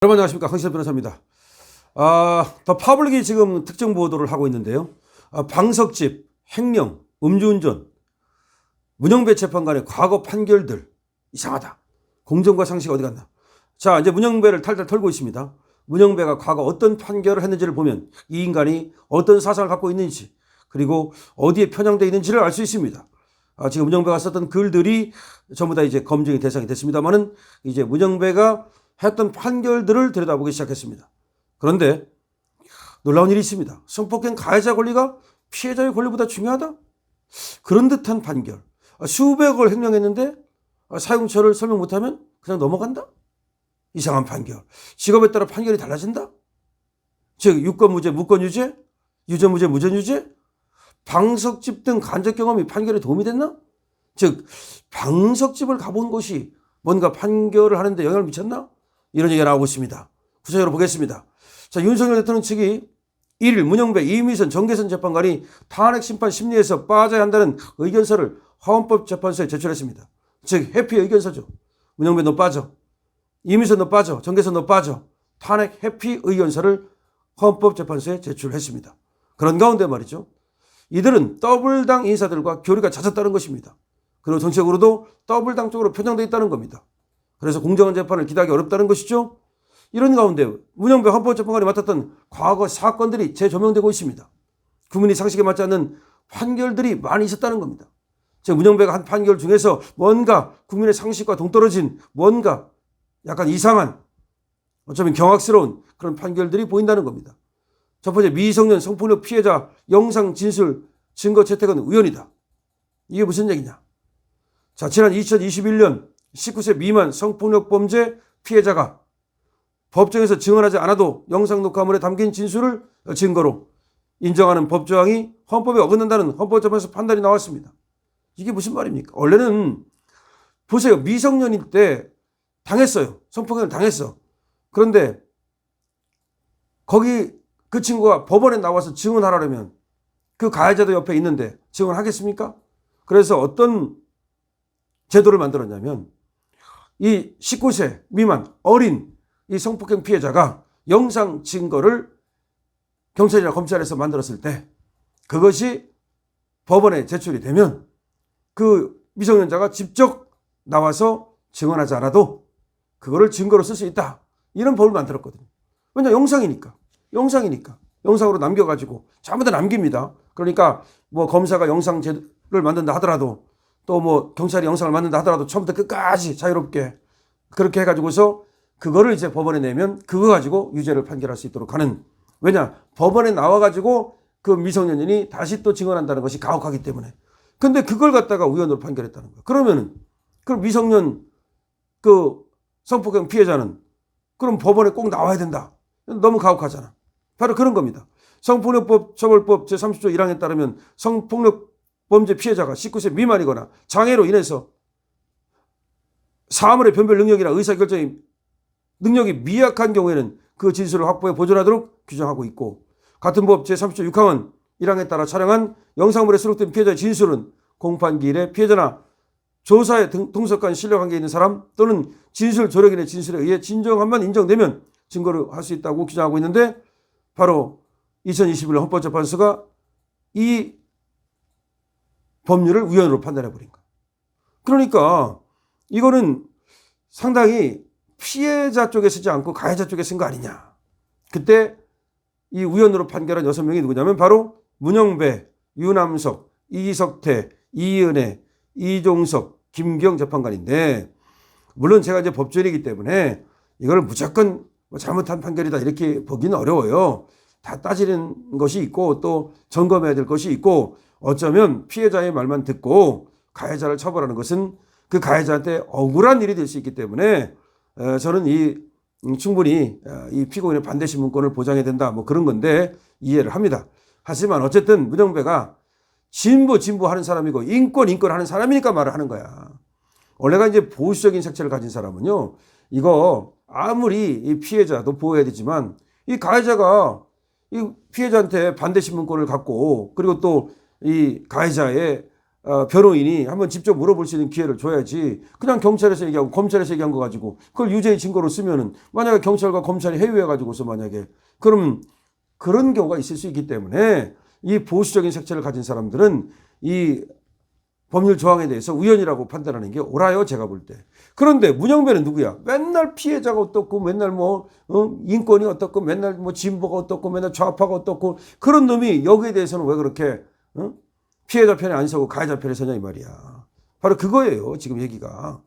여러분 안녕하십니까, 황시섭 변호사입니다. 더 파블릭이 지금 특정 보도를 하고 있는데요. 방석집, 횡령, 음주운전, 문영배 재판관의 과거 판결들 이상하다. 공정과 상식 어디 갔나. 자, 이제 문영배를 탈탈 털고 있습니다. 문영배가 과거 어떤 판결을 했는지를 보면 이 인간이 어떤 사상을 갖고 있는지, 그리고 어디에 편향되어 있는지를 알 수 있습니다. 지금 문영배가 썼던 글들이 전부 다 이제 검증의 대상이 됐습니다만은 이제 문영배가 했던 판결들을 들여다보기 시작했습니다. 그런데 놀라운 일이 있습니다. 성폭행 가해자 권리가 피해자의 권리보다 중요하다? 그런 듯한 판결. 수백억을 횡령했는데 사용처를 설명 못하면 그냥 넘어간다? 이상한 판결. 직업에 따라 판결이 달라진다? 즉 유권무죄, 무권유죄, 유전무죄, 무전유죄, 방석집 등 간접 경험이 판결에 도움이 됐나? 즉 방석집을 가본 것이 뭔가 판결을 하는데 영향을 미쳤나? 이런 얘기가 나오고 있습니다. 구체적으로 보겠습니다. 자, 윤석열 대통령 측이 1일 문영배, 이미선, 정계선 재판관이 탄핵 심판 심리에서 빠져야 한다는 의견서를 헌법재판소에 제출했습니다. 즉 회피 의견서죠. 문영배 너 빠져, 이미선 너 빠져, 정계선 너 빠져. 탄핵 회피 의견서를 헌법재판소에 제출했습니다. 그런 가운데 말이죠, 이들은 더블당 인사들과 교류가 잦았다는 것입니다. 그리고 정책으로도 더블당 쪽으로 편향되어 있다는 겁니다. 그래서 공정한 재판을 기대하기 어렵다는 것이죠. 이런 가운데 문영배 헌법재판관이 맡았던 과거 사건들이 재조명되고 있습니다. 국민의 상식에 맞지 않는 판결들이 많이 있었다는 겁니다. 즉 문영배가 한 판결 중에서 뭔가 국민의 상식과 동떨어진, 뭔가 약간 이상한, 어쩌면 경악스러운 그런 판결들이 보인다는 겁니다. 첫 번째, 미성년 성폭력 피해자 영상 진술 증거 채택은 우연이다. 이게 무슨 얘기냐. 자, 지난 2021년 19세 미만 성폭력 범죄 피해자가 법정에서 증언하지 않아도 영상 녹화물에 담긴 진술을 증거로 인정하는 법조항이 헌법에 어긋난다는 헌법재판소 판단이 나왔습니다. 이게 무슨 말입니까? 원래는 보세요. 미성년일 때 당했어요. 성폭행을 당했어. 그런데 거기 그 친구가 법원에 나와서 증언하라면 그 가해자도 옆에 있는데 증언하겠습니까? 그래서 어떤 제도를 만들었냐면 이 19세 미만 어린 이 성폭행 피해자가 영상 증거를 경찰이나 검찰에서 만들었을 때 그것이 법원에 제출이 되면 그 미성년자가 직접 나와서 증언하지 않아도 그거를 증거로 쓸 수 있다. 이런 법을 만들었거든요. 왜냐, 영상이니까. 영상으로 남겨가지고 전부 다 남깁니다. 그러니까 뭐 검사가 영상을 만든다 하더라도, 또 뭐 경찰이 영상을 만든다 하더라도 처음부터 끝까지 자유롭게 그렇게 해가지고서 그거를 이제 법원에 내면 그거 가지고 유죄를 판결할 수 있도록 하는. 왜냐, 법원에 나와가지고 그 미성년이 다시 또 증언한다는 것이 가혹하기 때문에. 근데 그걸 갖다가 우연으로 판결했다는 거예요. 그러면은 그럼 미성년 그 성폭행 피해자는 그럼 법원에 꼭 나와야 된다. 너무 가혹하잖아. 바로 그런 겁니다. 성폭력법 처벌법 제30조 1항에 따르면 성폭력 범죄 피해자가 19세 미만이거나 장애로 인해서 사물의 변별 능력이나 의사결정이 능력이 미약한 경우에는 그 진술을 확보해 보존하도록 규정하고 있고, 같은 법 제30조 6항은 1항에 따라 촬영한 영상물에 수록된 피해자의 진술은 공판기일에 피해자나 조사에 동석한 신뢰관계에 있는 사람 또는 진술 조력인의 진술에 의해 진정함만 인정되면 증거를 할 수 있다고 규정하고 있는데, 바로 2021년 헌법재판소가 이 법률을 우연으로 판단해버린 거예요. 그러니까 이거는 상당히 피해자 쪽에 쓰지 않고 가해자 쪽에 쓴 거 아니냐. 그때 이 우연으로 판결한 6명이 누구냐면 바로 문영배, 유남석, 이석태, 이은혜, 이종석, 김경 재판관인데, 물론 제가 이제 법조인이기 때문에 이걸 무조건 잘못한 판결이다 이렇게 보기는 어려워요. 다 따지는 것이 있고 또 점검해야 될 것이 있고, 어쩌면 피해자의 말만 듣고 가해자를 처벌하는 것은 그 가해자한테 억울한 일이 될 수 있기 때문에 저는 충분히 이 피고인의 반대 신문권을 보장해야 된다, 뭐 그런 건데 이해를 합니다. 하지만 어쨌든 문영배가 진보 하는 사람이고 인권 하는 사람이니까 말을 하는 거야. 원래가 이제 보수적인 색채를 가진 사람은요, 이거 아무리 이 피해자도 보호해야 되지만 이 가해자가 이 피해자한테 반대 신문권을 갖고, 그리고 또 이 가해자의 변호인이 한번 직접 물어볼 수 있는 기회를 줘야지. 그냥 경찰에서 얘기하고 검찰에서 얘기한 거 가지고 그걸 유죄의 증거로 쓰면은 만약에 경찰과 검찰이 회유해 가지고서 만약에 그럼 그런 경우가 있을 수 있기 때문에 이 보수적인 색채를 가진 사람들은 이 법률 조항에 대해서 우연이라고 판단하는 게 옳아요, 제가 볼 때. 그런데 문영배는 누구야? 맨날 피해자가 어떻고, 맨날 인권이 어떻고, 맨날 진보가 어떻고, 맨날 좌파가 어떻고, 그런 놈이 여기에 대해서는 왜 그렇게, 피해자 편에 안 서고 가해자 편에 서냐, 이 말이야. 바로 그거예요, 지금 얘기가.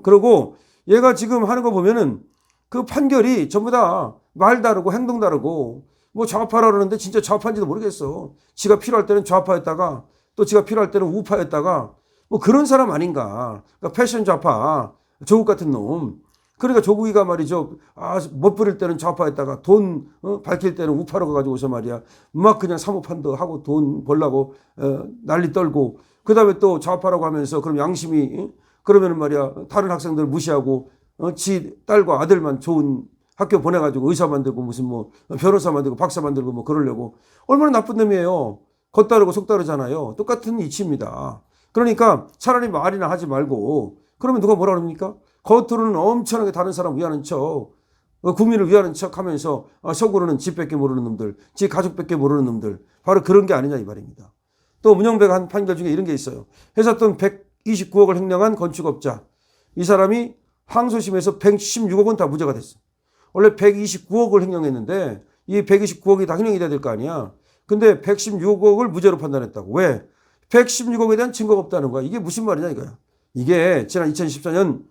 그리고 얘가 지금 하는 거 보면은 그 판결이 전부 다 말 다르고 행동 다르고, 좌파라 그러는데 진짜 좌파인지도 모르겠어. 지가 필요할 때는 좌파였다가, 또 지가 필요할 때는 우파였다가 그런 사람 아닌가. 그러니까 패션 좌파, 조국 같은 놈. 그러니까 조국이가 말이죠. 못 부릴 때는 좌파였다가 돈 밝힐 때는 우파로 가가지고서 말이야. 막 그냥 사모판도 하고 돈 벌라고 난리 떨고 그 다음에 또 좌파라고 하면서 그럼 양심이 그러면은 말이야. 다른 학생들 무시하고 지 딸과 아들만 좋은 학교 보내가지고 의사 만들고 무슨 변호사 만들고 박사 만들고 그러려고 얼마나 나쁜 놈이에요. 겉다르고 속다르잖아요. 똑같은 이치입니다. 그러니까 차라리 말이나 하지 말고 그러면 누가 뭐라 그럽니까? 겉으로는 엄청나게 다른 사람 위하는 척 국민을 위하는 척 하면서 속으로는 집밖에 모르는 놈들, 지 가족밖에 모르는 놈들 바로 그런 게 아니냐 이 말입니다. 또 문영배가 한 판결 중에 이런 게 있어요. 회사 돈 129억을 횡령한 건축업자. 이 사람이 항소심에서 116억 원 다 무죄가 됐어. 원래 129억을 횡령했는데 이 129억이 다 횡령이 돼야 될 거 아니야. 근데 116억을 무죄로 판단했다고. 왜? 116억에 대한 증거가 없다는 거야. 이게 무슨 말이냐 이거야. 이게 지난 2014년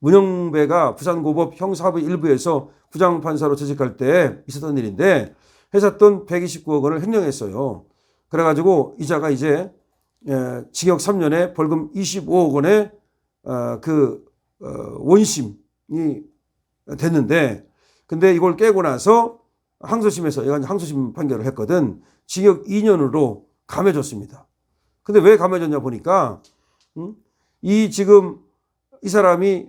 문영배가 부산고법 형사부 1부에서 부장판사로 재직할 때 있었던 일인데 회사 돈 129억 원을 횡령했어요. 그래가지고 이자가 이제 징역 3년에 벌금 25억 원의 원심이 됐는데 근데 이걸 깨고 나서 항소심에서 얘가 항소심 판결을 했거든. 징역 2년으로 감해졌습니다. 근데 왜 감해졌냐 보니까 지금 이 사람이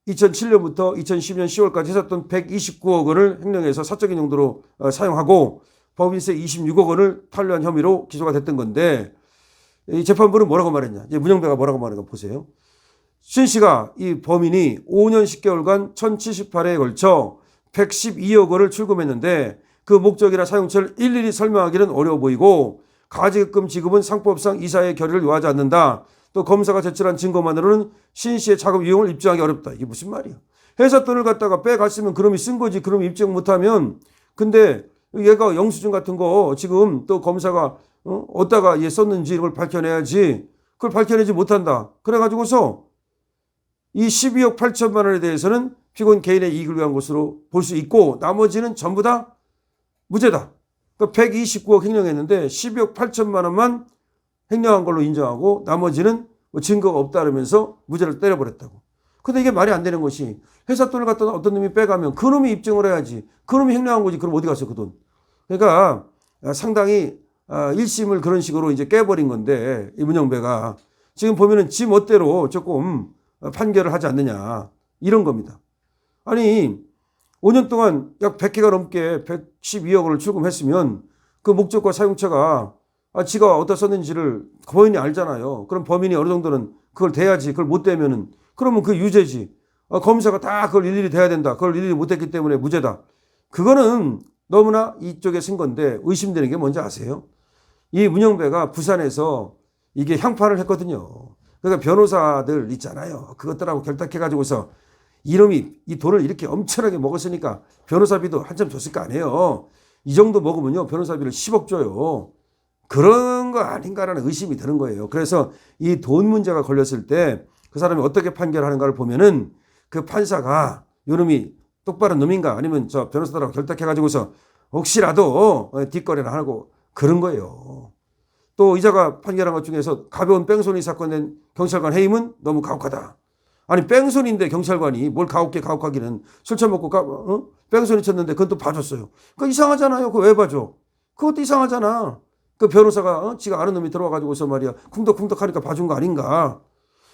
2007년부터 2010년 10월까지 했었던 129억 원을 횡령해서 사적인 용도로 사용하고 법인세 26억 원을 탈루한 혐의로 기소가 됐던 건데 이 재판부는 뭐라고 말했냐. 이제 문영배가 뭐라고 말하는 거 보세요. 신 씨가 이 범인이 5년 10개월간 1078회에 걸쳐 112억 원을 출금했는데 그 목적이나 사용처를 일일이 설명하기는 어려워 보이고 가지금 지급은 상법상 이사의 결의를 요하지 않는다. 또 검사가 제출한 증거만으로는 신 씨의 자금 유용을 입증하기 어렵다. 이게 무슨 말이야. 회사 돈을 갖다가 빼갔으면 그놈이 쓴 거지. 그놈이 입증 못하면. 근데 얘가 영수증 같은 거 지금 또 검사가 어디다가 얘 썼는지 이걸 밝혀내야지. 그걸 밝혀내지 못한다. 그래가지고서 이 12억 8천만 원에 대해서는 피고인 개인의 이익을 위한 것으로 볼 수 있고 나머지는 전부 다 무죄다. 그러니까 129억 횡령했는데 12억 8천만 원만 횡령한 걸로 인정하고 나머지는 증거가 없다 그러면서 무죄를 때려버렸다고. 근데 이게 말이 안 되는 것이 회사 돈을 갖다 어떤 놈이 빼가면 그 놈이 입증을 해야지. 그 놈이 횡령한 거지. 그럼 어디 갔어 그 돈. 그러니까 상당히 1심을 그런 식으로 이제 깨버린 건데 이 문영배가 지금 보면은 지 멋대로 조금 판결을 하지 않느냐 이런 겁니다. 아니 5년 동안 약 100개가 넘게 112억 원을 출금했으면 그 목적과 사용처가 지가 어디다 썼는지를 범인이 알잖아요. 그럼 범인이 어느 정도는 그걸 대야지. 그걸 못 대면은 그러면 그 유죄지. 검사가 다 그걸 일일이 대야 된다. 그걸 일일이 못 했기 때문에 무죄다. 그거는 너무나 이쪽에 쓴 건데 의심되는 게 뭔지 아세요? 이 문영배가 부산에서 이게 향판을 했거든요. 그러니까 변호사들 있잖아요. 그것들하고 결탁해가지고서 이놈이 이 돈을 이렇게 엄청나게 먹었으니까 변호사비도 한참 줬을 거 아니에요. 이 정도 먹으면요 변호사비를 10억 줘요. 그런 거 아닌가라는 의심이 드는 거예요. 그래서 이 돈 문제가 걸렸을 때 그 사람이 어떻게 판결하는가를 보면은 그 판사가 요놈이 똑바른 놈인가 아니면 저 변호사들하고 결탁해가지고서 혹시라도 뒷거래를 하고 그런 거예요. 또 이자가 판결한 것 중에서 가벼운 뺑소니 사건 낸 경찰관 해임은 너무 가혹하다. 아니 뺑소니인데 경찰관이 뭘 가혹하기는 술 처먹고 뺑소니 쳤는데 그건 또 봐줬어요. 그거 이상하잖아요. 그거 왜 봐줘? 그것도 이상하잖아. 그 변호사가 지가 아는 놈이 들어와가지고서 말이야 쿵덕쿵덕 하니까 봐준 거 아닌가.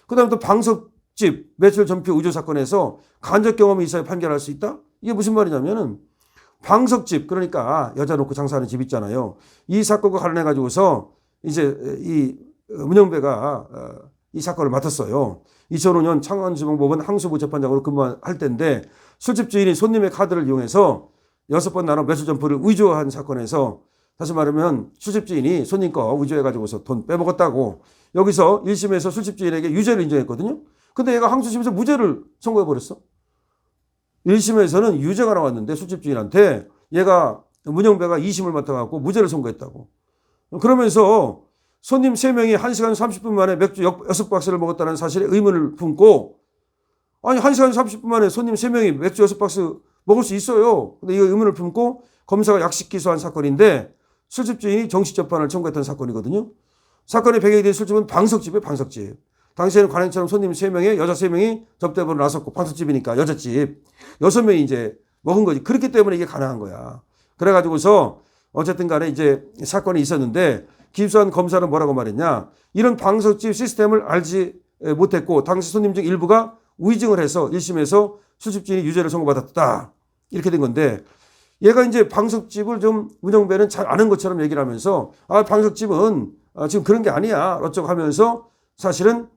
그 다음에 또 방석집 매출 전표 의조 사건에서 간접 경험이 있어야 판결할 수 있다? 이게 무슨 말이냐면은 방석집 그러니까 여자 놓고 장사하는 집 있잖아요. 이 사건과 관련해가지고서 이제 이 문영배가 이 사건을 맡았어요. 2005년 창원지방법원 항소부 재판장으로 근무할 때인데 술집 주인이 손님의 카드를 이용해서 6번 나눠 매수 점포를 위조한 사건에서 다시 말하면 술집 주인이 손님 거 위조해가지고서 돈 빼먹었다고 여기서 1심에서 술집 주인에게 유죄를 인정했거든요. 근데 얘가 항소심에서 무죄를 선고해버렸어. 1심에서는 유죄가 나왔는데 술집 주인한테 얘가 문영배가 2심을 맡아갖고 무죄를 선고했다고. 그러면서 손님 3명이 1시간 30분 만에 맥주 6박스를 먹었다는 사실에 의문을 품고 아니 1시간 30분 만에 손님 3명이 맥주 6박스 먹을 수 있어요. 근데 이거 의문을 품고 검사가 약식 기소한 사건인데 술집 주인이 정식 재판을 청구했던 사건이거든요. 사건의 배경이 된 술집은 방석집이에요. 방석집. 당시에는 관행처럼 손님 3명에 여자 3명이 접대번호 나섰고 방석집이니까 여자집 6명이 이제 먹은 거지. 그렇기 때문에 이게 가능한 거야. 그래가지고서 어쨌든 간에 이제 사건이 있었는데 기소한 검사는 뭐라고 말했냐. 이런 방석집 시스템을 알지 못했고 당시 손님 중 일부가 위증을 해서 1심에서 술집 주인이 유죄를 선고받았다. 이렇게 된 건데 얘가 이제 방석집을 좀 문영배는 잘 아는 것처럼 얘기를 하면서 방석집은 지금 그런 게 아니야. 어쩌고 하면서 사실은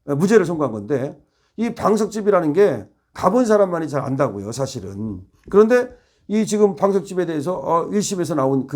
무죄를 선고한 건데 이 방석집이라는 게 가본 사람만이 잘 안다고요. 사실은. 그런데 이 지금 방석집에 대해서 1심에서 나온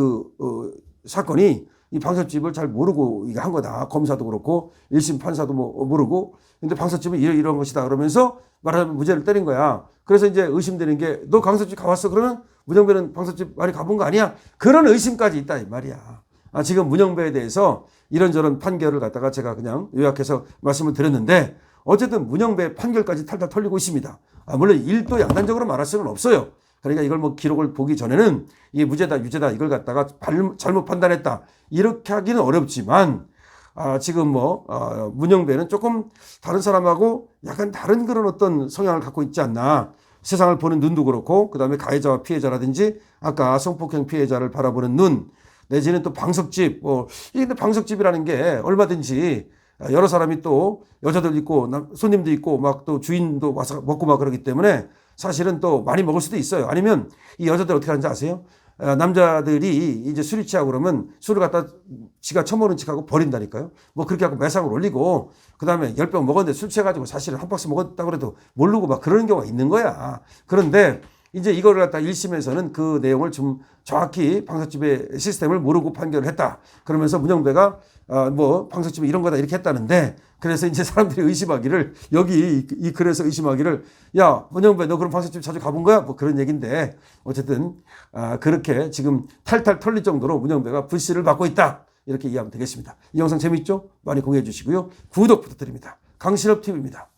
사건이 이 방석집을 잘 모르고 이게 한 거다. 검사도 그렇고 1심 판사도 모르고 근데 방석집은 이런 것이다. 그러면서 말하자면 무죄를 때린 거야. 그래서 이제 의심되는 게 너 방석집 가봤어? 그러면 문영배는 방석집 많이 가본 거 아니야? 그런 의심까지 있다 이 말이야. 지금 문영배에 대해서 이런저런 판결을 갖다가 제가 그냥 요약해서 말씀을 드렸는데 어쨌든 문영배 판결까지 탈탈 털리고 있습니다. 물론 일도 양단적으로 말할 수는 없어요. 그러니까 이걸 기록을 보기 전에는 이게 무죄다 유죄다 이걸 갖다가 잘못 판단했다 이렇게 하기는 어렵지만 지금 문영배는 조금 다른 사람하고 약간 다른 그런 어떤 성향을 갖고 있지 않나. 세상을 보는 눈도 그렇고 그다음에 가해자와 피해자라든지 아까 성폭행 피해자를 바라보는 눈 내지는 또 방석집 이게 방석집이라는 게 얼마든지 여러 사람이 또 여자들 있고 손님도 있고 막 또 주인도 와서 먹고 막 그러기 때문에 사실은 또 많이 먹을 수도 있어요. 아니면 이 여자들 어떻게 하는지 아세요? 남자들이 이제 술이 취하고 그러면 술을 갖다 지가 처먹는 척하고 버린다니까요. 그렇게 하고 매상을 올리고 그다음에 10병 먹었는데 술 취해가지고 사실은 한 박스 먹었다고 그래도 모르고 막 그러는 경우가 있는 거야. 그런데 이제 이거를 갖다 1심에서는 그 내용을 좀 정확히 방석집의 시스템을 모르고 판결을 했다. 그러면서 문영배가 방석집이 이런 거다 이렇게 했다는데 그래서 이제 사람들이 의심하기를 여기 이 글에서 의심하기를 야 문영배 너 그럼 방석집 자주 가본 거야? 그런 얘기인데 어쨌든 그렇게 지금 탈탈 털릴 정도로 문영배가 불씨를 받고 있다. 이렇게 이해하면 되겠습니다. 이 영상 재밌죠? 많이 공유해 주시고요. 구독 부탁드립니다. 강신업 TV입니다.